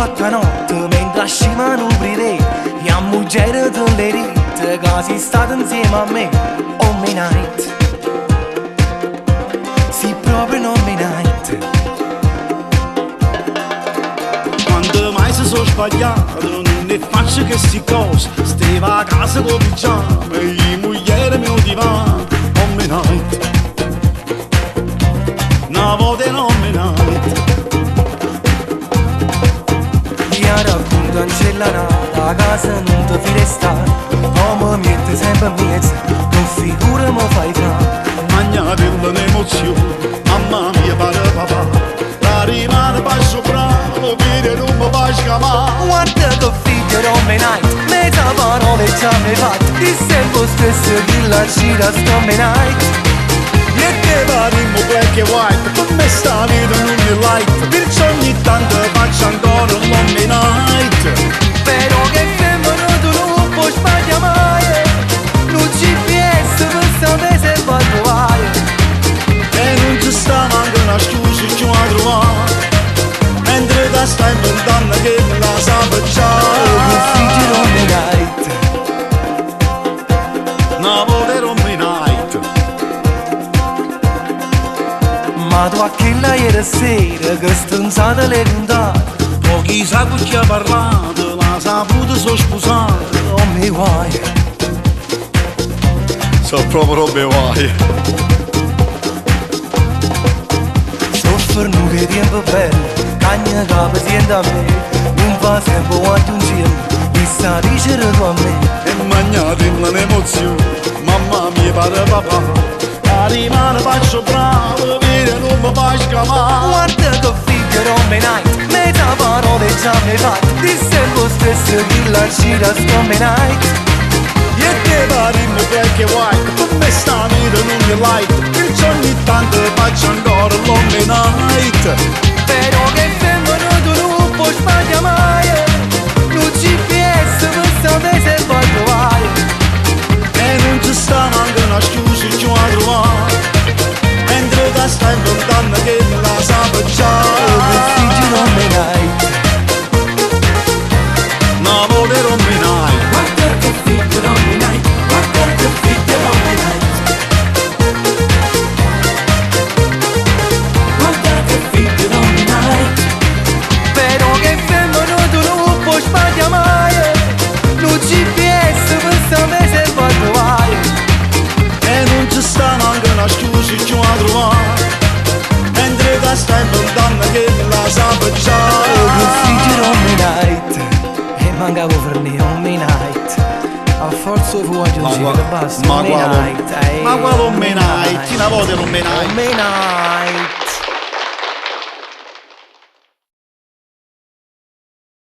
4 notte mentre ascimano private e a muggere delle rite che si state insieme a me. Oh my night, sì proprio non my night. Quando mai si sono sbagliato non ne faccio che sti cose. Steva a casa con i pigiama e i mogliere mio divano. Oh my night, una volta non my night. Io racconto ancellanata, a casa non ti fai restare. Oh mi mette sempre a mezzo, non figura mi fai fra. Magnate l'emozione, mamma mia pare papà. La rimane passo bravo, vire non mi fai scamare. Guarda che figlio non me night, mezza parole già mi fatte. Di sempre stesso che la gira sto me night. E che parimmo black e white, con me sta vita non mi light. Perciò ogni tanto faccio ancora un mommy night. Però che femmina tu non puoi sbagliare mai. Non GPS per sapere se va a trovare. E non ci sta manco una scusa che mi ha trovato. Mentre da stai inventando che me la sape già. Che figlio non me night, una volta non mi night. ma tu a che la ieri sera che stanzate le puntate. O chissà con chi ha parlato, la saputo so scusato. Oh mi guai, So proprio robe guai. soffrono che tempo bello, cagna capo siente a me. Non fa sempre quanto un cielo, mi sta dicendo tu a me. E magnate l'emozione, mamma mia pare papà. La rimane faccio bravo, vire non mi fai scamare. Guarda che figlio non me night, mezza parole già mi fatte. Di sempre stesso che la gira sto me night. E che parimmo black e white, con me sta vita non mi light. Perciò ogni tanto faccio ancora l'home night. Però che femmina tu non puoi sbagliare mai. Non GPS per sapere se va a trovare. E non ci sta manco una scusa che mi ha trovato. Mentre da stai inventando che me la sape già. Che figlio non me night, una volta non mi night. guarda che figlio non me night, guarda che figlio non me night. Guarda che figlio non me night. Però che femmina tu non puoi sbagliare mai. Non GPS per sapere se va a trovare. E non ci sta manco una scusa che mi ha trovato. Mentre da stai inventando che me la sape già. Che figlio non me night, e mancavo per me non me night. A forza fu aggiungere basta, ma me quale night. ma quale un me night? Una volta non me night. Me night.